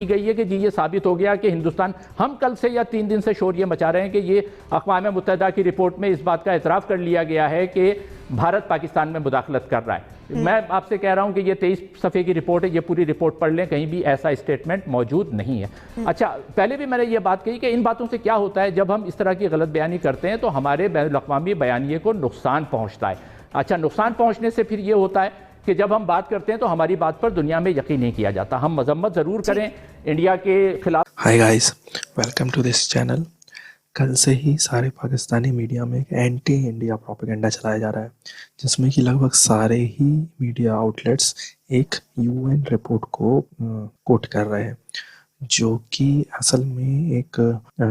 کی گئی ہے کہ جی یہ ثابت ہو گیا کہ ہندوستان، ہم کل سے یا 3 دن سے شور یہ مچا رہے ہیں کہ یہ اقوام متحدہ کی رپورٹ میں اس بات کا اعتراف کر لیا گیا ہے کہ بھارت پاکستان میں مداخلت کر رہا ہے۔ میں آپ سے کہہ رہا ہوں کہ یہ 23 صفحے کی رپورٹ ہے، یہ پوری رپورٹ پڑھ لیں، کہیں بھی ایسا اسٹیٹمنٹ موجود نہیں ہے۔ اچھا، پہلے بھی میں نے یہ بات کہی کہ ان باتوں سے کیا ہوتا ہے جب ہم اس طرح کی غلط بیانی کرتے ہیں تو ہمارے بین الاقوامی بیانیے کو نقصان پہنچتا ہے۔ اچھا، نقصان پہنچنے سے پھر یہ ہوتا ہے کہ جب ہم بات کرتے ہیں تو ہماری بات پر دنیا میں یقین نہیں کیا جاتا۔ ہم مذمت ضرور کریں انڈیا کے خلاف۔ Hi guys, welcome to this channel. کل سے ہی سارے پاکستانی میڈیا میں ایک اینٹی انڈیا پروپیگنڈا چلایا جا رہا ہے، جس میں کہ لگ بھگ سارے ہی میڈیا آؤٹ لیٹس ایک یو این رپورٹ کو کوٹ کر رہے ہیں، جو کہ اصل میں ایک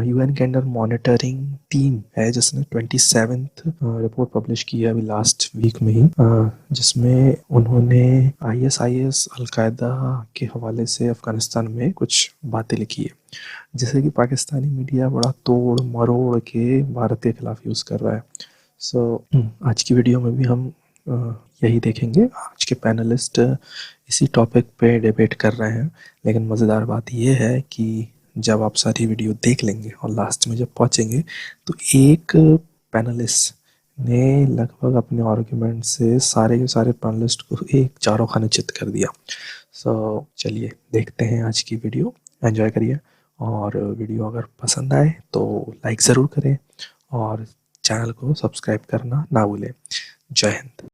یو این کے انڈر مانیٹرنگ ٹیم ہے جس نے 27th رپورٹ پبلش کی ہے ابھی لاسٹ ویک میں ہی، جس میں انہوں نے ISIS القاعدہ کے حوالے سے افغانستان میں کچھ باتیں لکھی ہے، جیسے کہ پاکستانی میڈیا بڑا توڑ مروڑ کے بھارت کے خلاف یوز کر رہا ہے۔ آج کی ویڈیو میں بھی ہم یہی دیکھیں گے۔ آج کے پینلسٹ اسی ٹاپک پہ ڈیبیٹ کر رہے ہیں، لیکن مزیدار بات یہ ہے کہ جب آپ ساری ویڈیو دیکھ لیں گے اور لاسٹ میں جب پہنچیں گے تو ایک پینلسٹ نے لگ بھگ اپنے آرگیومنٹ سے سارے کے سارے پینلسٹ کو ایک چاروں خانے چت کر دیا۔ چلیے دیکھتے ہیں آج کی ویڈیو، انجوائے کریے، اور ویڈیو اگر پسند آئے تو لائک ضرور کریں اور چینل کو سبسکرائب کرنا نہ بھولیں۔ جے ہند۔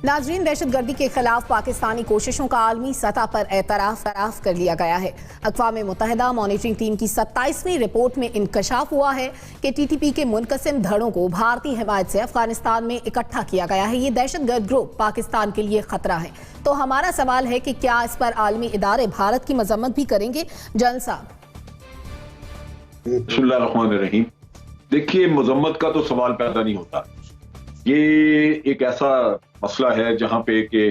ناظرین، دہشت گردی کے خلاف پاکستانی کوششوں کا عالمی سطح پر اعتراف کر لیا گیا ہے۔ اقوام متحدہ مانیٹرنگ ٹیم کی 27ویں رپورٹ میں انکشاف ہوا ہے کہ TTP کے منقسم دھڑوں کو بھارتی حمایت سے افغانستان میں اکٹھا کیا گیا ہے۔ یہ دہشت گرد گروپ پاکستان کے لیے خطرہ ہے۔ تو ہمارا سوال ہے کہ کیا اس پر عالمی ادارے بھارت کی مذمت بھی کریں گے؟ جنرل صاحب۔ بسم اللہ الرحمن الرحیم۔ دیکھیے، مذمت کا تو سوال پیدا نہیں ہوتا۔ یہ ایک ایسا مسئلہ ہے جہاں پہ کہ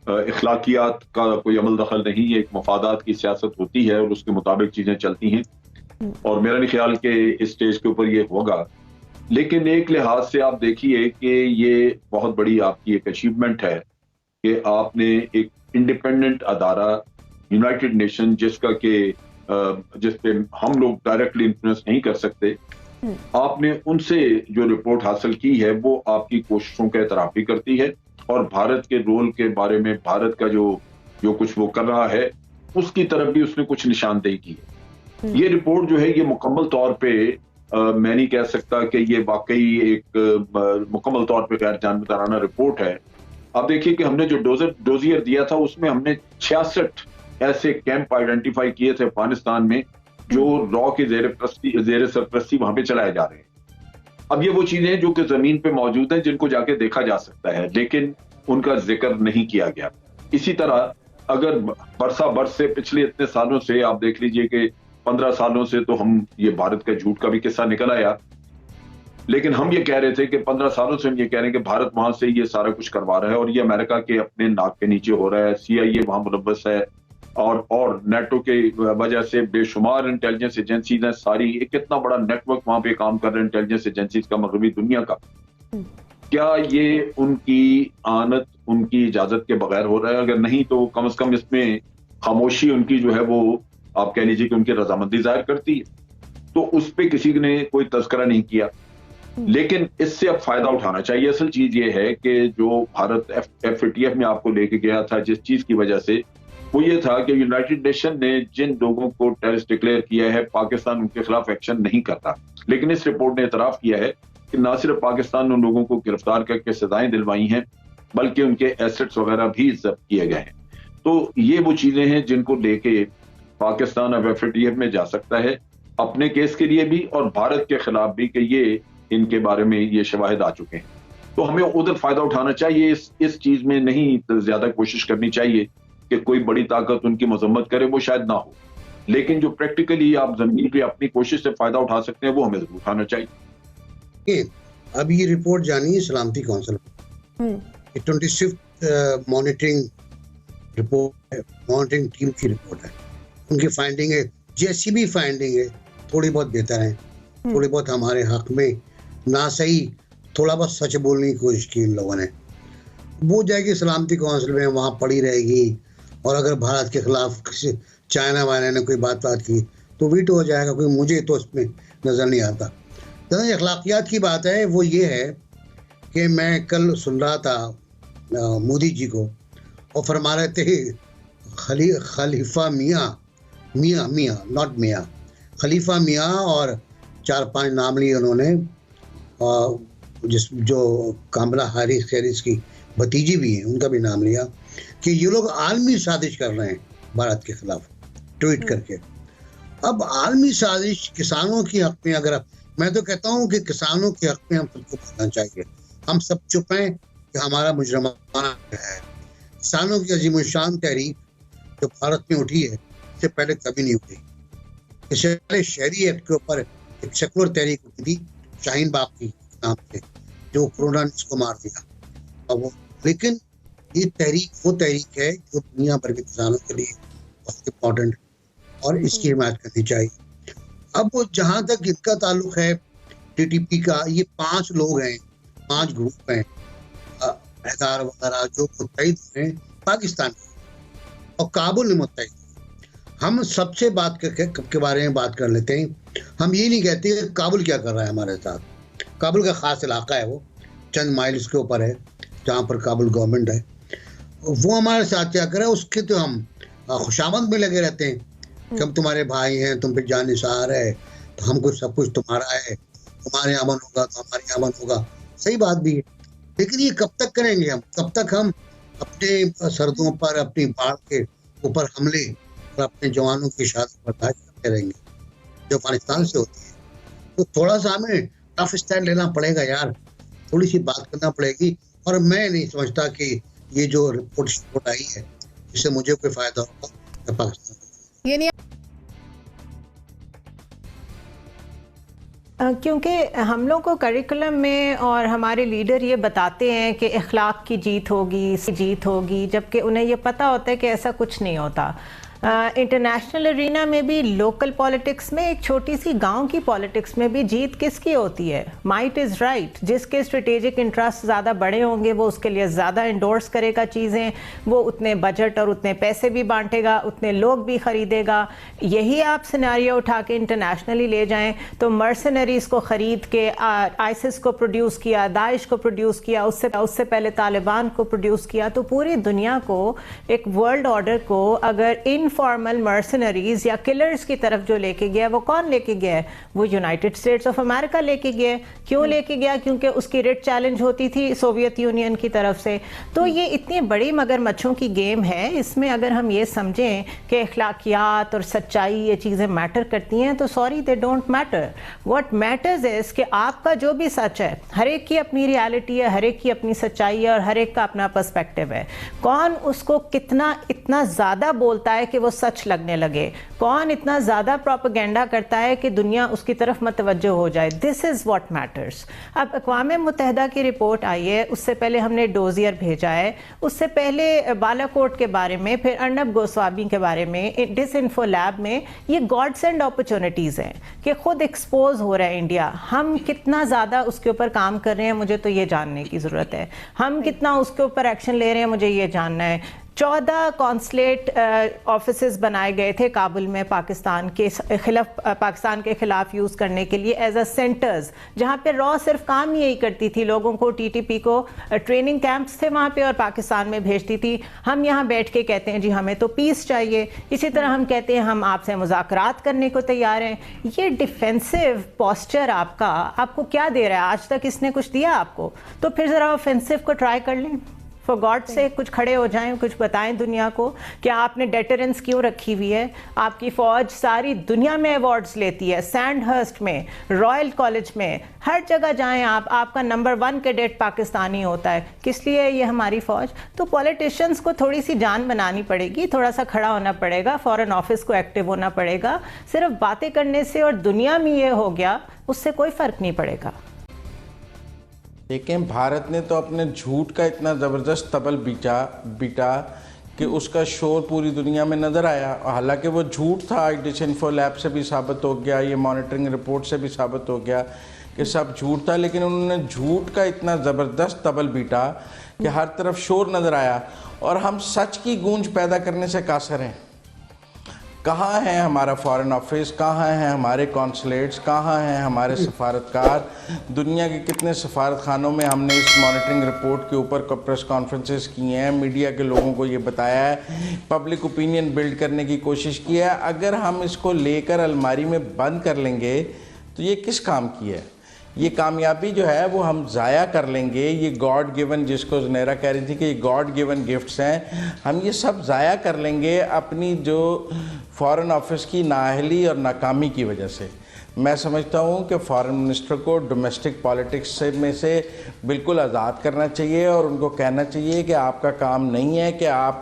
اخلاقیات کا کوئی عمل دخل نہیں ہے، ایک مفادات کی سیاست ہوتی ہے اور اس کے مطابق چیزیں چلتی ہیں، اور میرا نہیں خیال کہ اس سٹیج کے اوپر یہ ہوگا۔ لیکن ایک لحاظ سے آپ دیکھیے کہ یہ بہت بڑی آپ کی ایک اچیومنٹ ہے کہ آپ نے ایک انڈیپینڈنٹ ادارہ یونائٹڈ نیشن، جس پہ ہم لوگ ڈائریکٹلی انفلوئنس نہیں کر سکتے، آپ نے ان سے جو رپورٹ حاصل کی ہے وہ آپ کی کوششوں کا اعتراف بھی کرتی ہے، اور بھارت کے رول کے بارے میں، بھارت کا جو کچھ وہ کر رہا ہے اس کی طرف بھی اس نے کچھ نشاندہی کی ہے۔ یہ رپورٹ جو ہے یہ مکمل طور پہ میں نہیں کہہ سکتا کہ یہ واقعی ایک مکمل طور پہ غیر جانبدارانہ رپورٹ ہے۔ آپ دیکھیے کہ ہم نے جو ڈوزیئر دیا تھا اس میں ہم نے 66 ایسے کیمپ آئیڈینٹیفائی کیے تھے افغانستان میں جو را کی زیر سرپرستی وہاں پہ چلائے جا رہے ہیں۔ اب یہ وہ چیزیں ہیں جو کہ زمین پہ موجود ہیں، جن کو جا کے دیکھا جا سکتا ہے، لیکن ان کا ذکر نہیں کیا گیا۔ اسی طرح اگر برسا برس سے پچھلے اتنے سالوں سے آپ دیکھ لیجئے کہ 15 سالوں سے تو ہم یہ بھارت کا جھوٹ کا بھی قصہ نکل آیا، لیکن ہم یہ کہہ رہے تھے کہ 15 سالوں سے ہم یہ کہہ رہے ہیں کہ بھارت وہاں سے یہ سارا کچھ کروا رہا ہے، اور یہ امریکہ کے اپنے ناک کے نیچے ہو رہا ہے، CIA وہاں ملوث ہے، اور نیٹو کے وجہ سے بے شمار انٹیلیجنس ایجنسیز ہیں، ساری ایک اتنا بڑا نیٹ ورک وہاں پہ کام کر رہے ہیں انٹیلیجنس ایجنسیز کا مغربی دنیا کا۔ کیا یہ ان کی آنت ان کی اجازت کے بغیر ہو رہا ہے؟ اگر نہیں تو کم از کم اس میں خاموشی ان کی جو ہے وہ آپ کہہ لیجیے کہ ان کی رضامندی ظاہر کرتی ہے، تو اس پہ کسی نے کوئی تذکرہ نہیں کیا۔ لیکن اس سے اب فائدہ اٹھانا چاہیے۔ اصل چیز یہ ہے کہ جو بھارت FATF میں آپ کو لے کے گیا تھا، جس چیز کی وجہ سے، وہ یہ تھا کہ یونائٹڈ نیشن نے جن لوگوں کو ٹیررسٹ ڈکلیئر کیا ہے، پاکستان ان کے خلاف ایکشن نہیں کرتا، لیکن اس رپورٹ نے اعتراف کیا ہے کہ نہ صرف پاکستان نے ان لوگوں کو گرفتار کر کے سزائیں دلوائی ہیں، بلکہ ان کے ایسٹس وغیرہ بھی ضبط کیے گئے ہیں۔ تو یہ وہ چیزیں ہیں جن کو لے کے پاکستان اب FATF میں جا سکتا ہے، اپنے کیس کے لیے بھی اور بھارت کے خلاف بھی، کہ یہ ان کے بارے میں یہ شواہد آ چکے ہیں۔ تو ہمیں ادھر فائدہ اٹھانا چاہیے، اس چیز میں نہیں زیادہ کوشش کرنی چاہیے کہ کوئی بڑی طاقت ان کی مذمت کرے، وہ شاید نہ ہو، لیکن جو پریکٹیکلی آپ زمین پہ اپنی کوشش سے فائدہ اٹھا سکتے ہیں وہ ہمیں ضرور اٹھانا چاہیے۔ اب یہ رپورٹ جانی ہے سلامتی کونسل، 26 مانیٹرنگ رپورٹ ہے، مانیٹرنگ ٹیم کی رپورٹ ہے، ان کی فائنڈنگ ہے، جیسی بھی فائنڈنگ ہے تھوڑی بہت بہتر ہے، تھوڑی بہت ہمارے حق میں نہ صحیح، تھوڑا بہت سچ بولنے کی کوشش کی ان لوگوں نے۔ وہ جائے گی سلامتی کونسل میں, وہاں پڑی رہے گی, اور اگر بھارت کے خلاف کسی چائنا والا نے کوئی بات کی تو ویٹو ہو جائے گا. کوئی مجھے تو اس میں نظر نہیں آتا. اخلاقیات کی بات ہے وہ یہ ہے کہ میں کل سن رہا تھا مودی جی کو, اور فرما رہے تھے خلیفہ میاں ناٹ میاں, خلیفہ میاں اور 4-5 نام لیے انہوں نے, جو کاملا ہیرس کی بھتیجی بھی ہیں ان کا بھی نام لیا, کہ یہ لوگ عالمی سازش کر رہے ہیں بھارت کے خلاف ٹویٹ کر کے. اب عالمی سازش کسانوں کی حق میں, اگر میں تو کہتا ہوں کہ کسانوں کے حق میں ہم سب کو بولنا چاہیے. ہم سب چپ ہیں کہ ہمارا مجرمانہ ہے. کسانوں کی عظیم الشان تحریک جو بھارت میں اٹھی ہے اس سے پہلے کبھی نہیں اٹھی. شہری ایکٹ کے اوپر ایک سیکولر تحریک اٹھی تھی شاہین باغ کی نام سے, جو کورونا نے اس کو مار دیا. لیکن یہ تحریک وہ تحریک ہے جو دنیا بھر کے کسانوں کے لیے بہت امپورٹنٹ, اور اس کی حمایت کرنی چاہیے. اب جہاں تک ان کا تعلق ہے ٹی ٹی پی کا, یہ 5 لوگ ہیں, 5 گروپ ہیں ادارہ وغیرہ جو متحد ہیں پاکستان اور کابل میں متحد. ہم سب سے بات کے بارے میں بات کر لیتے ہیں. ہم یہ نہیں کہتے کہ کابل کیا کر رہا ہے ہمارے ساتھ. کابل کا خاص علاقہ ہے, وہ چند مائلز کے اوپر ہے جہاں پر کابل گورنمنٹ ہے. وہ ہمارے ساتھ کیا کرے اس کے تو ہم خوشامد میں لگے رہتے ہیں کہ ہم تمہارے بھائی ہیں, تم پہ جان نثار ہے, تو ہم کو سب کچھ تمہارا ہے, تمہارے امن ہوگا تو ہمارے امن ہوگا. صحیح بات بھی ہے, لیکن یہ کب تک کریں گے ہم؟ کب تک ہم اپنے سرحدوں پر اپنی باڑ کے اوپر حملے اور اپنے جوانوں کی شہادت برداشت کرتے رہیں گے جو افغانستان سے ہوتی ہے؟ تو تھوڑا سا ہمیں ٹف اسٹینڈ لینا پڑے گا یار, تھوڑی سی بات کرنا پڑے گی. اور میں نہیں سمجھتا کہ یہ جو رپورٹ آئی ہے اس سے مجھے کوئی فائدہ ہوگا پاکستان. کیونکہ ہم لوگ کو کریکولم میں اور ہمارے لیڈر یہ بتاتے ہیں کہ اخلاق کی جیت ہوگی, جبکہ انہیں یہ پتہ ہوتا ہے کہ ایسا کچھ نہیں ہوتا. انٹرنیشنل ارینا میں بھی, لوکل پالیٹکس میں, ایک چھوٹی سی گاؤں کی پالیٹکس میں بھی جیت کس کی ہوتی ہے؟ Might is right. جس کے اسٹریٹجک انٹرسٹ زیادہ بڑے ہوں گے وہ اس کے لیے زیادہ انڈورس کرے گا چیزیں, وہ اتنے بجٹ اور اتنے پیسے بھی بانٹے گا, اتنے لوگ بھی خریدے گا. یہی آپ سیناریو اٹھا کے انٹرنیشنلی لے جائیں تو مرسنریز کو خرید کے آئسس کو پروڈیوس کیا, داعش کو پروڈیوس کیا, اس سے پہلے طالبان کو پروڈیوس کیا. تو پوری دنیا کو, ایک ورلڈ آرڈر کو اگر فارمل مرسنریز یا کلرز کی طرف جو لے کے گیا, وہ کون لے کے گیا ہے؟ وہ یونائٹڈ اسٹیٹس آف امریکہ لے کے گیا. کیوں لے کے گیا؟ کیونکہ اس کی ریٹ چیلنج ہوتی تھی سوویت یونین کی طرف سے. تو یہ اتنی بڑی مگر مچھوں کی گیم ہے. اس میں اگر ہم یہ سمجھیں کہ اخلاقیات اور سچائی یہ چیزیں میٹر کرتی ہیں تو sorry, they don't matter. What matters is کہ آپ کا جو بھی سچ ہے, ہر ایک کی اپنی ریالٹی ہے, ہر ایک کی اپنی سچائی ہے, اور ہر ایک کا اپنا پرسپیکٹیو ہے. کون اس کو اتنا زیادہ بولتا ہے کہ وہ سچ لگنے لگے, کون اتنا زیادہ پروپیگنڈا کرتا ہے کہ دنیا اس کی طرف متوجہ ہو جائے. دس از واٹ میٹرز. اب اقوام متحدہ کی رپورٹ آئی ہے, اس سے پہلے ہم نے ڈوزیئر بھیجا ہے, اس سے پہلے بالا کوٹ کے بارے میں, پھر ارنب گوسوامی کے بارے میں, ڈس انفو لیب میں. یہ گاڈ سینڈ اپرچونٹیز ہیں کہ خود ایکسپوز ہو رہا ہے انڈیا. ہم کتنا زیادہ اس کے اوپر کام کر رہے ہیں, مجھے تو یہ جاننے کی ضرورت ہے. ہم کتنا اس کے اوپر ایکشن لے رہے ہیں, مجھے یہ جاننا ہے. 14 کونسلیٹ آفیسز بنائے گئے تھے کابل میں پاکستان کے خلاف یوز کرنے کے لیے ایز اے سینٹرز, جہاں پہ را صرف کام یہی کرتی تھی, لوگوں کو ٹی ٹی پی کو ٹریننگ کیمپس تھے وہاں پہ اور پاکستان میں بھیجتی تھی. ہم یہاں بیٹھ کے کہتے ہیں جی ہمیں تو پیس چاہیے, اسی طرح ہم کہتے ہیں ہم آپ سے مذاکرات کرنے کو تیار ہیں. یہ ڈیفینسو پوسچر آپ کو کیا دے رہا ہے؟ آج تک اس نے کچھ دیا آپ کو؟ تو پھر ذرا آفینسو کو ٹرائی کر لیں. فار گاڈ سے کچھ کھڑے ہو جائیں, کچھ بتائیں دنیا کو کہ آپ نے ڈیٹرنس کیوں رکھی ہوئی ہے. آپ کی فوج ساری دنیا میں ایوارڈز لیتی ہے, سینڈ ہرسٹ میں, رائل کالج میں, ہر جگہ جائیں آپ کا نمبر 1 کیڈٹ پاکستانی ہوتا ہے. کس لیے یہ ہماری فوج؟ تو پولیٹیشنز کو تھوڑی سی جان بنانی پڑے گی, تھوڑا سا کھڑا ہونا پڑے گا, فورن آفس کو ایکٹیو ہونا پڑے گا. صرف باتیں کرنے سے اور دنیا میں یہ ہو گیا اس سے کوئی فرق نہیں پڑے گا. لیکن بھارت نے تو اپنے جھوٹ کا اتنا زبردست تبل بیٹا کہ اس کا شور پوری دنیا میں نظر آیا. حالانکہ وہ جھوٹ تھا, ڈس انفو لیب سے بھی ثابت ہو گیا, یہ مانیٹرنگ رپورٹ سے بھی ثابت ہو گیا کہ سب جھوٹ تھا. لیکن انہوں نے جھوٹ کا اتنا زبردست تبل بیٹا کہ ہر طرف شور نظر آیا، اور ہم سچ کی گونج پیدا کرنے سے قاصر ہیں۔ کہاں ہے ہمارا فارن آفس، کہاں ہیں ہمارے کونسلیٹس، کہاں ہیں ہمارے سفارتکار؟ دنیا کے کتنے سفارت خانوں میں ہم نے اس مانیٹرنگ رپورٹ کے اوپر پریس کانفرنسز کی ہیں، میڈیا کے لوگوں کو یہ بتایا ہے، پبلک اوپینین بلڈ کرنے کی کوشش کی ہے۔ اگر ہم اس کو لے کر الماری میں بند کر لیں گے تو یہ کس کام کی ہے؟ یہ کامیابی جو ہے وہ ہم ضائع کر لیں گے۔ یہ گاڈ گیون، جس کو زنیرہ کہہ رہی تھی کہ یہ گاڈ گیون گفٹس ہیں، ہم یہ سب ضائع کر لیں گے اپنی جو فارن آفس کی نااہلی اور ناکامی کی وجہ سے۔ میں سمجھتا ہوں کہ فارن منسٹر کو ڈومیسٹک پالیٹکس میں سے بالکل آزاد کرنا چاہیے، اور ان کو کہنا چاہیے کہ آپ کا کام نہیں ہے کہ آپ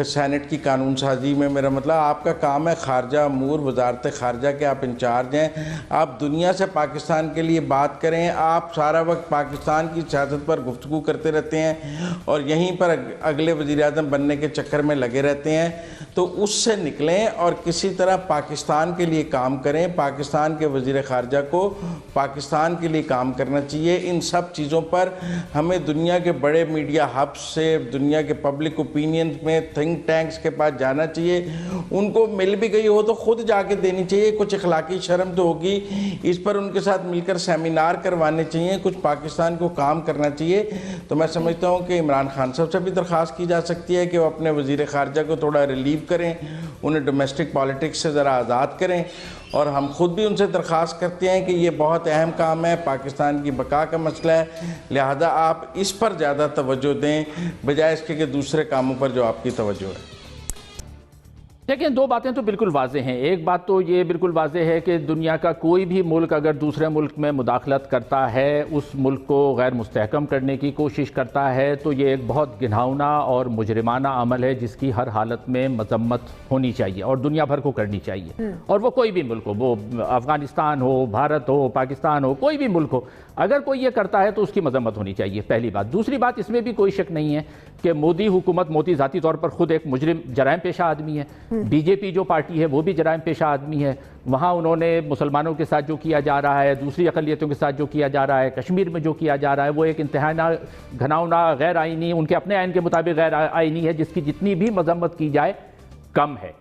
سینٹ کی قانون سازی میں، میرا مطلب آپ کا کام ہے خارجہ امور، وزارت خارجہ کے آپ انچارج ہیں، آپ دنیا سے پاکستان کے لیے بات کریں۔ آپ سارا وقت پاکستان کی سیاست پر گفتگو کرتے رہتے ہیں اور یہیں پر اگلے وزیر اعظم بننے کے چکر میں لگے رہتے ہیں، تو اس سے نکلیں اور کسی طرح پاکستان کے لیے کام کریں۔ پاکستان کے وزیر خارجہ کو پاکستان کے لیے کام کرنا چاہیے۔ ان سب چیزوں پر ہمیں دنیا کے بڑے میڈیا ہبس سے، دنیا کے پبلک اوپینین میں، تھنک ٹینکس کے پاس جانا چاہیے۔ ان کو مل بھی گئی ہو تو خود جا کے دینی چاہیے، کچھ اخلاقی شرم تو ہوگی، اس پر ان کے ساتھ مل کر سیمینار کروانے چاہیے، کچھ پاکستان کو کام کرنا چاہیے۔ تو میں سمجھتا ہوں کہ عمران خان صاحب سے بھی درخواست کی جا سکتی ہے کہ وہ اپنے وزیر خارجہ کو تھوڑا ریلیو کریں، انہیں ڈومیسٹک پالیٹکس سے ذرا آزاد کریں، اور ہم خود بھی ان سے درخواست کرتے ہیں کہ یہ بہت اہم کام ہے، پاکستان کی بقا کا مسئلہ ہے، لہذا آپ اس پر زیادہ توجہ دیں بجائے اس کے کہ دوسرے کاموں پر جو آپ کی توجہ ہے۔ دیکھیں، دو باتیں تو بالکل واضح ہیں۔ ایک بات تو یہ بالکل واضح ہے کہ دنیا کا کوئی بھی ملک اگر دوسرے ملک میں مداخلت کرتا ہے، اس ملک کو غیر مستحکم کرنے کی کوشش کرتا ہے، تو یہ ایک بہت گھناؤنا اور مجرمانہ عمل ہے جس کی ہر حالت میں مذمت ہونی چاہیے اور دنیا بھر کو کرنی چاہیے۔ اور وہ کوئی بھی ملک ہو، وہ افغانستان ہو، بھارت ہو، پاکستان ہو، کوئی بھی ملک ہو، اگر کوئی یہ کرتا ہے تو اس کی مذمت ہونی چاہیے، پہلی بات۔ دوسری بات، اس میں بھی کوئی شک نہیں ہے کہ مودی حکومت، مودی ذاتی طور پر خود ایک مجرم، جرائم پیشہ آدمی ہے۔ بی جے پی جو پارٹی ہے وہ بھی جرائم پیشہ آدمی ہے۔ وہاں انہوں نے مسلمانوں کے ساتھ جو کیا جا رہا ہے، دوسری اقلیتوں کے ساتھ جو کیا جا رہا ہے، کشمیر میں جو کیا جا رہا ہے، وہ ایک انتہائی گھناؤنا، غیر آئینی، ان کے اپنے آئین کے مطابق غیر آئینی ہے، جس کی جتنی بھی مذمت کی جائے کم ہے۔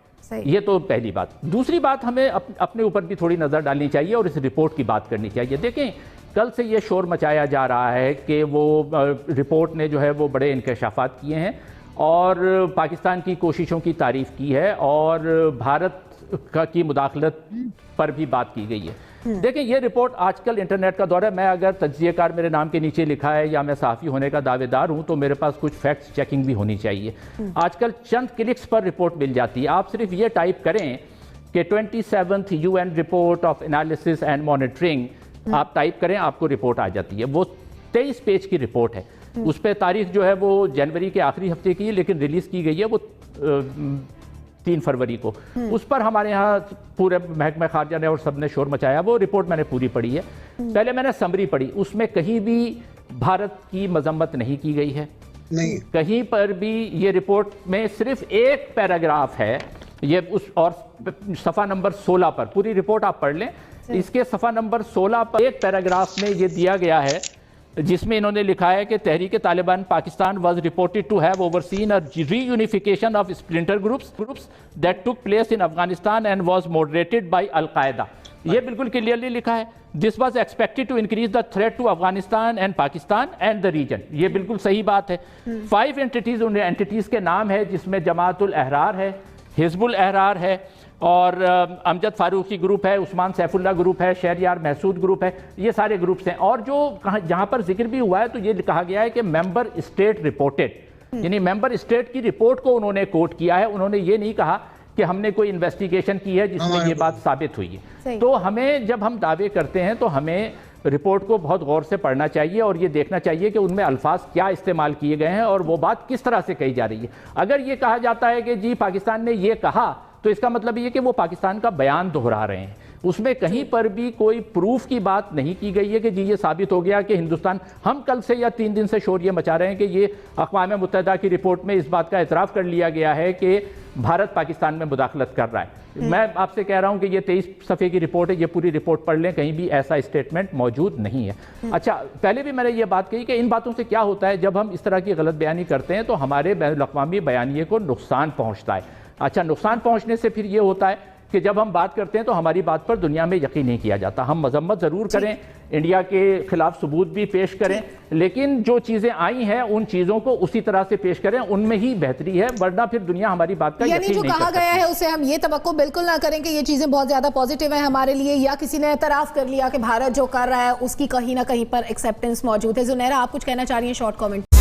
یہ تو پہلی بات۔ دوسری بات، ہمیں اپنے اوپر بھی تھوڑی نظر ڈالنی چاہیے اور اس رپورٹ کی بات کرنی چاہیے۔ دیکھیں، کل سے یہ شور مچایا جا رہا ہے کہ وہ رپورٹ نے جو ہے وہ بڑے انکشافات کیے ہیں اور پاکستان کی کوششوں کی تعریف کی ہے اور بھارت کی مداخلت پر بھی بات کی گئی ہے۔ دیکھیں، یہ رپورٹ آج کل انٹرنیٹ کا دور ہے، میں اگر تجزیہ کار میرے نام کے نیچے لکھا ہے یا میں صحافی ہونے کا دعوے دار ہوں تو میرے پاس کچھ فیکٹس چیکنگ بھی ہونی چاہیے۔ آج کل چند کلکس پر رپورٹ مل جاتی ہے۔ آپ صرف یہ ٹائپ کریں کہ 27th UN report of analysis and monitoring, آپ ٹائپ کریں، آپ کو رپورٹ آ جاتی ہے۔ وہ 23 پیج کی رپورٹ ہے، اس پہ تاریخ جو ہے وہ جنوری کے آخری ہفتے کی ہے، لیکن ریلیز کی گئی ہے وہ 3 فروری کو۔ اس پر ہمارے ہاں پورے محکمہ خارجہ نے اور سب نے شور مچایا۔ وہ رپورٹ میں نے پوری پڑھی ہے، پہلے میں نے سمری پڑھی، اس میں کہیں بھی بھارت کی مذمت نہیں کی گئی ہے، کہیں پر بھی۔ یہ رپورٹ میں صرف ایک پیراگراف ہے، یہ اس اور صفحہ نمبر 16 پر، پوری رپورٹ آپ پڑھ لیں، اس کے صفحہ نمبر 16 پر ایک پیراگراف میں یہ دیا گیا ہے جس میں انہوں نے لکھا ہے کہ تحریک Taliban Pakistan was reported to have overseen a reunification of splinter groups that took place in Afghanistan and was moderated by Al-Qaeda۔ یہ بالکل کلیئرلی لکھا ہے، this was expected to increase the threat to Afghanistan and Pakistan and the region۔ یہ بالکل صحیح بات ہے۔ 5 entities، ان entities کے نام ہے جس میں جماعت الاحرار ہے، حزب الاحرار ہے، اور امجد فاروقی گروپ ہے، عثمان سیف اللہ گروپ ہے، شہریار محسود گروپ ہے، یہ سارے گروپس ہیں۔ اور جو جہاں پر ذکر بھی ہوا ہے تو یہ کہا گیا ہے کہ ممبر اسٹیٹ رپورٹڈ، یعنی ممبر اسٹیٹ کی رپورٹ کو انہوں نے کوٹ کیا ہے، انہوں نے یہ نہیں کہا کہ ہم نے کوئی انویسٹیگیشن کی ہے جس میں یہ بات ثابت ہوئی ہے۔ تو ہمیں جب ہم دعوے کرتے ہیں تو ہمیں رپورٹ کو بہت غور سے پڑھنا چاہیے اور یہ دیکھنا چاہیے کہ ان میں الفاظ کیا استعمال کیے گئے ہیں اور وہ بات کس طرح سے کہی جا رہی ہے۔ اگر یہ کہا جاتا ہے کہ جی پاکستان نے یہ کہا تو اس کا مطلب یہ کہ وہ پاکستان کا بیان دہرا رہے ہیں، اس میں کہیں پر بھی کوئی پروف کی بات نہیں کی گئی ہے کہ جی یہ ثابت ہو گیا کہ ہندوستان، ہم کل سے یا 3 دن سے شور یہ مچا رہے ہیں کہ یہ اقوام متحدہ کی رپورٹ میں اس بات کا اعتراف کر لیا گیا ہے کہ بھارت پاکستان میں مداخلت کر رہا ہے۔ میں آپ سے کہہ رہا ہوں کہ یہ 23 صفحے کی رپورٹ ہے، یہ پوری رپورٹ پڑھ لیں، کہیں بھی ایسا اسٹیٹمنٹ موجود نہیں ہے۔ اچھا، پہلے بھی میں نے یہ بات کہی کہ ان باتوں سے کیا ہوتا ہے، جب ہم اس طرح کی غلط بیانی کرتے ہیں تو ہمارے بین الاقوامی بیانیے کو نقصان پہنچتا ہے۔ اچھا، نقصان پہنچنے سے پھر یہ ہوتا ہے کہ جب ہم بات کرتے ہیں تو ہماری بات پر دنیا میں یقین نہیں کیا جاتا۔ ہم مذمت ضرور کریں، انڈیا کے خلاف ثبوت بھی پیش کریں، لیکن جو چیزیں آئی ہیں ان چیزوں کو اسی طرح سے پیش کریں، ان میں ہی بہتری ہے، ورنہ پھر دنیا ہماری بات کا یقین نہیں یعنی کر جو کہا سکتی۔ گیا ہے اسے ہم یہ توقع بالکل نہ کریں کہ یہ چیزیں بہت زیادہ پازیٹیو ہیں ہمارے لیے، یا کسی نے اعتراف کر لیا کہ بھارت جو کر رہا ہے اس کی کہیں نہ کہیں پر ایکسیپٹنس موجود ہے۔ زنیرہ، آپ کچھ کہنا چاہ رہی ہیں؟ Short comment.